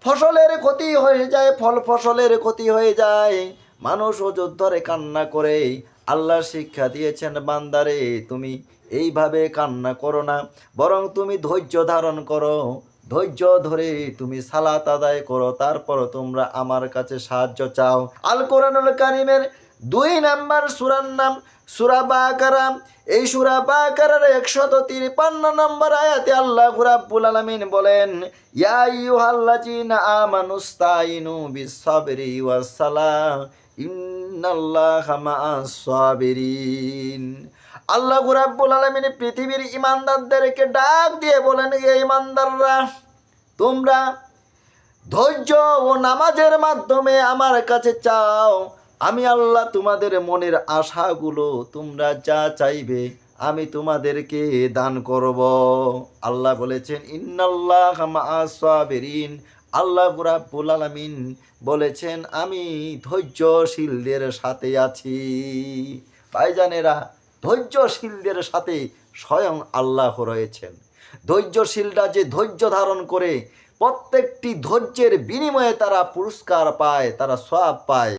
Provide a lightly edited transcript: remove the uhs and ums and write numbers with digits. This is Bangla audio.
ফসলের ক্ষতি হয়ে যায়, ফসলের ক্ষতি হয়ে যায়, মানুষ ওজর ধরে কান্না করে। আল্লাহ শিক্ষা দিয়েছেন, বান্দারে তুমি এইভাবে কান্না করো না, বরং তুমি ধৈর্য ধারণ করো, ধৈর্য ধরে তুমি সালাত আদায় করো, তারপর তোমরা আমার কাছে সাহায্য চাও। আল কোরআনুল কারীমের 2 নাম্বার সূরার নাম সূরা বাকারা। এই সূরা বাকারার 153 নম্বর আয়াতে আল্লাহ রাব্বুল আলামিন বলেন, ইয়া আইয়ুহাল্লাযীনা আমানুস্তাঈনু বিস-সাবরি ওয়াস-সালাহ ইন্নাল্লাহা মা'আস সাবিরিন। আল্লাহ রাব্বুল আলামিন পৃথিবীর ঈমানদারদেরকে ডাক দিয়ে বলেন, হে ঈমানদাররা, তোমরা ধৈর্য ও নামাজের মাধ্যমে আমার কাছে চাও, আমি আল্লাহ তোমাদের মনের আশাগুলো তোমরা যা চাইবে আমি তোমাদেরকে দান করব। আল্লাহ বলেছেন ইন্নাল্লাহা মা'আস সাবিরিন। আল্লাহ রাব্বুল আলামিন বলেছেন আমি ধৈর্যশীলদের সাথে আছি। ভাইজানেরা, ধৈর্যশীলদের সাথে স্বয়ং আল্লাহ রয়েছেন। ধৈর্যশীলরা যে ধৈর্য ধারণ করে, প্রত্যেকটি ধৈর্যের বিনিময়ে তারা পুরস্কার পায়, তারা সওয়াব পায়।